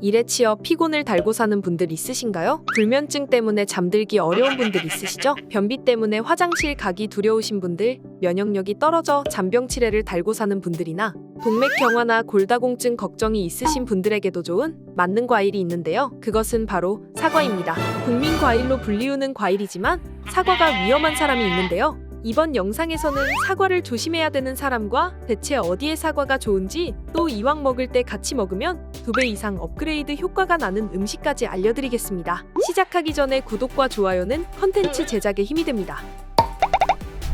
일에 치여 피곤을 달고 사는 분들 있으신가요? 불면증 때문에 잠들기 어려운 분들 있으시죠? 변비 때문에 화장실 가기 두려우신 분들, 면역력이 떨어져 잔병 치레를 달고 사는 분들이나 동맥경화나 골다공증 걱정이 있으신 분들에게도 좋은 맞는 과일이 있는데요. 그것은 바로 사과입니다. 국민 과일로 불리우는 과일이지만 사과가 위험한 사람이 있는데요. 이번 영상에서는 사과를 조심해야 되는 사람과 대체 어디에 사과가 좋은지, 또 이왕 먹을 때 같이 먹으면 2배 이상 업그레이드 효과가 나는 음식까지 알려드리겠습니다. 시작하기 전에 구독과 좋아요는 컨텐츠 제작에 힘이 됩니다.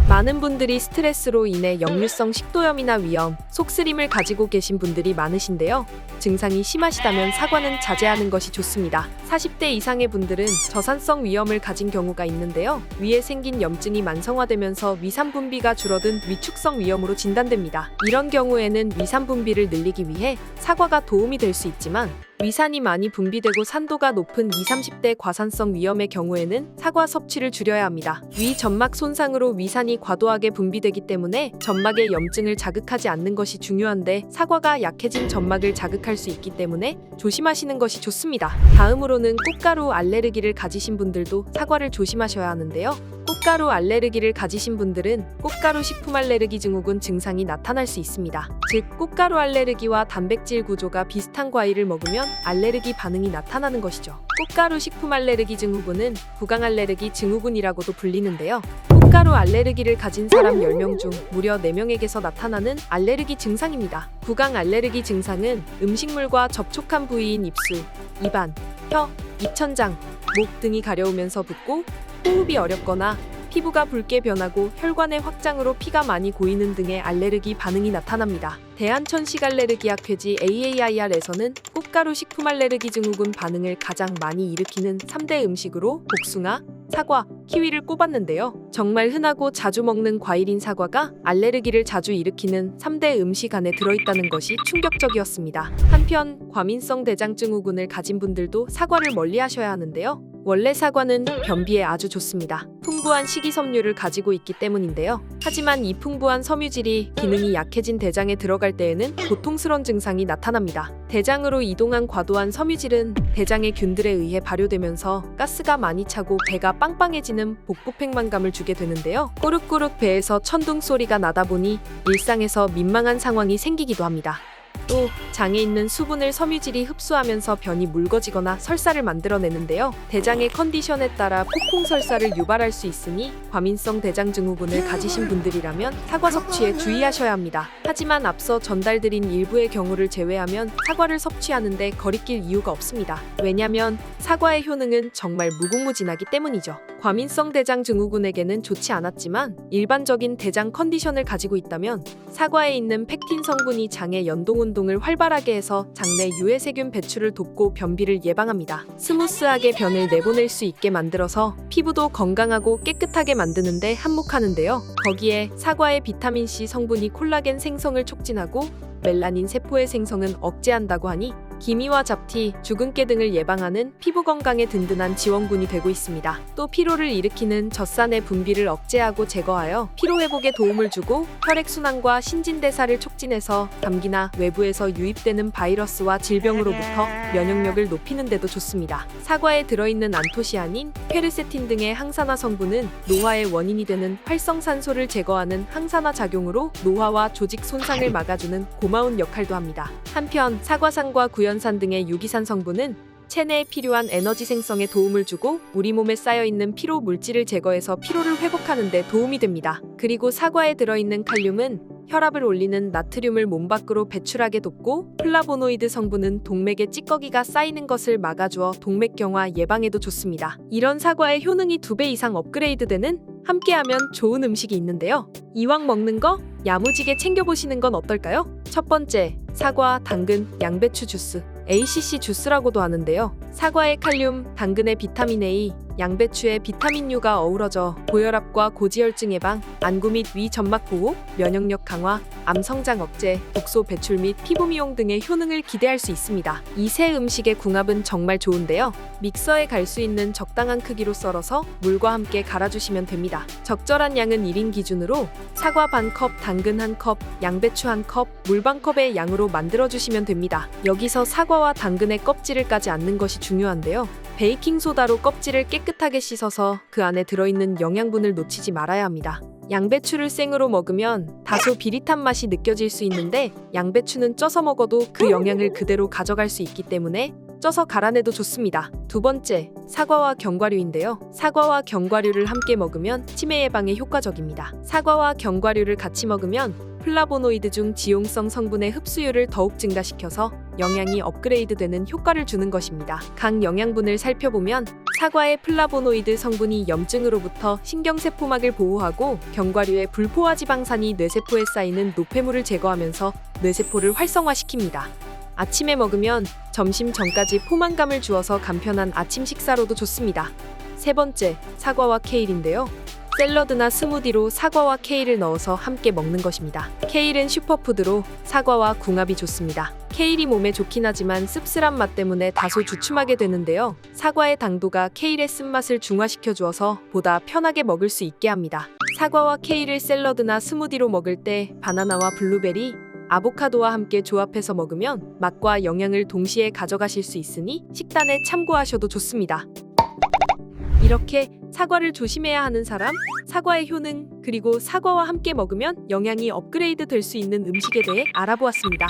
많은 분들이 스트레스로 인해 역류성 식도염이나 위염, 속쓰림을 가지고 계신 분들이 많으신데요. 증상이 심하시다면 사과는 자제하는 것이 좋습니다. 40대 이상의 분들은 저산성 위염을 가진 경우가 있는데요. 위에 생긴 염증이 만성화되면서 위산 분비가 줄어든 위축성 위염으로 진단됩니다. 이런 경우에는 위산 분비를 늘리기 위해 사과가 도움이 될 수 있지만, 위산이 많이 분비되고 산도가 높은 20, 30대 과산성 위염의 경우에는 사과 섭취를 줄여야 합니다. 위 점막 손상으로 위산이 과도하게 분비되기 때문에 점막의 염증을 자극하지 않는 것이 중요한데, 사과가 약해진 점막을 자극할 수 있기 때문에 조심하시는 것이 좋습니다. 다음으로는 꽃가루 알레르기를 가지신 분들도 사과를 조심하셔야 하는데요. 꽃가루 알레르기를 가지신 분들은 꽃가루 식품 알레르기 증후군 증상이 나타날 수 있습니다. 즉, 꽃가루 알레르기와 단백질 구조가 비슷한 과일을 먹으면 알레르기 반응이 나타나는 것이죠. 꽃가루 식품 알레르기 증후군은 구강 알레르기 증후군이라고도 불리는데요. 꽃가루 알레르기를 가진 사람 10명 중 무려 4명에게서 나타나는 알레르기 증상입니다. 구강 알레르기 증상은 음식물과 접촉한 부위인 입술, 입안, 혀, 입천장, 목 등이 가려우면서 붓고 호흡이 어렵거나 피부가 붉게 변하고 혈관의 확장으로 피가 많이 고이는 등의 알레르기 반응이 나타납니다. 대한천식 알레르기학회지 AAIR에서는 꽃가루 식품 알레르기 증후군 반응을 가장 많이 일으키는 3대 음식으로 복숭아, 사과, 키위를 꼽았는데요. 정말 흔하고 자주 먹는 과일인 사과가 알레르기를 자주 일으키는 3대 음식 안에 들어있다는 것이 충격적이었습니다. 한편 과민성 대장 증후군을 가진 분들도 사과를 멀리하셔야 하는데요. 원래 사과는 변비에 아주 좋습니다. 풍부한 식이섬유를 가지고 있기 때문인데요. 하지만 이 풍부한 섬유질이 기능이 약해진 대장에 들어갈 때에는 고통스러운 증상이 나타납니다. 대장으로 이동한 과도한 섬유질은 대장의 균들에 의해 발효되면서 가스가 많이 차고 배가 빵빵해지는 복부팽만감을 주게 되는데요. 꼬르꼬르 배에서 천둥 소리가 나다 보니 일상에서 민망한 상황이 생기기도 합니다. 또 장에 있는 수분을 섬유질이 흡수하면서 변이 묽어지거나 설사를 만들어내는데요. 대장의 컨디션에 따라 폭풍 설사를 유발할 수 있으니 과민성 대장 증후군을 가지신 분들이라면 사과 섭취에 주의하셔야 합니다. 하지만 앞서 전달드린 일부의 경우를 제외하면 사과를 섭취하는데 거리낄 이유가 없습니다. 왜냐면 사과의 효능은 정말 무궁무진하기 때문이죠. 과민성 대장 증후군에게는 좋지 않았지만 일반적인 대장 컨디션을 가지고 있다면 사과에 있는 펙틴 성분이 장의 연동운동을 활발하게 해서 장내 유해세균 배출을 돕고 변비를 예방합니다. 스무스하게 변을 내보낼 수 있게 만들어서 피부도 건강하고 깨끗하게 만드는데 한몫하는데요. 거기에 사과의 비타민C 성분이 콜라겐 생성을 촉진하고 멜라닌 세포의 생성은 억제한다고 하니 기미와 잡티, 주근깨 등을 예방하는 피부 건강에 든든한 지원군이 되고 있습니다. 또 피로를 일으키는 젖산의 분비를 억제하고 제거하여 피로 회복에 도움을 주고 혈액순환과 신진대사를 촉진해서 감기나 외부에서 유입되는 바이러스와 질병으로부터 면역력을 높이는 데도 좋습니다. 사과에 들어있는 안토시아닌, 페르세틴 등의 항산화 성분은 노화의 원인이 되는 활성산소를 제거하는 항산화 작용으로 노화와 조직 손상을 막아주는 고마운 역할도 합니다. 한편 사과산과 구연산 등의 유기산 성분은 체내에 필요한 에너지 생성에 도움을 주고 우리 몸에 쌓여있는 피로 물질을 제거해서 피로를 회복하는 데 도움이 됩니다. 그리고 사과에 들어있는 칼륨은 혈압을 올리는 나트륨을 몸 밖으로 배출하게 돕고, 플라보노이드 성분은 동맥에 찌꺼기가 쌓이는 것을 막아주어 동맥경화 예방에도 좋습니다. 이런 사과의 효능이 2배 이상 업그레이드되는 함께하면 좋은 음식이 있는데요. 이왕 먹는 거 야무지게 챙겨보시는 건 어떨까요? 첫 번째, 사과, 당근, 양배추 주스. ACC 주스라고도 하는데요. 사과의 칼륨, 당근의 비타민 A, 양배추에 비타민U가 어우러져 고혈압과 고지혈증 예방, 안구 및 위 점막 보호, 면역력 강화, 암 성장 억제, 독소 배출 및 피부 미용 등의 효능을 기대할 수 있습니다. 이 세 음식의 궁합은 정말 좋은데요. 믹서에 갈 수 있는 적당한 크기로 썰어서 물과 함께 갈아주시면 됩니다. 적절한 양은 1인 기준으로 사과 반컵, 당근 1컵, 양배추 1컵, 물 반컵의 양으로 만들어주시면 됩니다. 여기서 사과와 당근의 껍질을 까지 않는 것이 중요한데요. 베이킹소다로 껍질을 깨끗하게 씻어서 그 안에 들어있는 영양분을 놓치지 말아야 합니다. 양배추를 생으로 먹으면 다소 비릿한 맛이 느껴질 수 있는데 양배추는 쪄서 먹어도 그 영양을 그대로 가져갈 수 있기 때문에 쪄서 갈아내도 좋습니다. 두 번째, 사과와 견과류인데요. 사과와 견과류를 함께 먹으면 치매 예방에 효과적입니다. 사과와 견과류를 같이 먹으면 플라보노이드 중 지용성 성분의 흡수율을 더욱 증가시켜서 영양이 업그레이드되는 효과를 주는 것입니다. 각 영양분을 살펴보면 사과의 플라보노이드 성분이 염증으로부터 신경세포막을 보호하고 견과류의 불포화 지방산이 뇌세포에 쌓이는 노폐물을 제거하면서 뇌세포를 활성화시킵니다. 아침에 먹으면 점심 전까지 포만감을 주어서 간편한 아침 식사로도 좋습니다. 세 번째, 사과와 케일인데요. 샐러드나 스무디로 사과와 케일을 넣어서 함께 먹는 것입니다. 케일은 슈퍼푸드로 사과와 궁합이 좋습니다. 케일이 몸에 좋긴 하지만 씁쓸한 맛 때문에 다소 주춤하게 되는데요. 사과의 당도가 케일의 쓴맛을 중화시켜 주어서 보다 편하게 먹을 수 있게 합니다. 사과와 케일을 샐러드나 스무디로 먹을 때 바나나와 블루베리, 아보카도와 함께 조합해서 먹으면 맛과 영양을 동시에 가져가실 수 있으니 식단에 참고하셔도 좋습니다. 이렇게 사과를 조심해야 하는 사람, 사과의 효능, 그리고 사과와 함께 먹으면 영양이 업그레이드 될 수 있는 음식에 대해 알아보았습니다.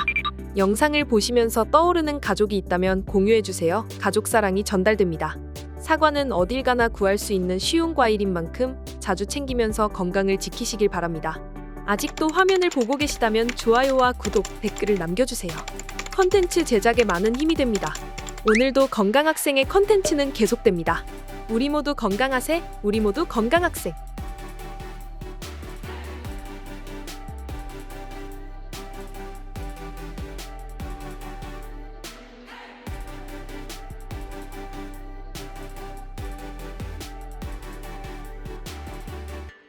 영상을 보시면서 떠오르는 가족이 있다면 공유해주세요. 가족 사랑이 전달됩니다. 사과는 어딜 가나 구할 수 있는 쉬운 과일인 만큼 자주 챙기면서 건강을 지키시길 바랍니다. 아직도 화면을 보고 계시다면 좋아요와 구독, 댓글을 남겨주세요. 컨텐츠 제작에 많은 힘이 됩니다. 오늘도 건강학생의 컨텐츠는 계속됩니다. 우리 모두 건강하세, 우리 모두 건강학생.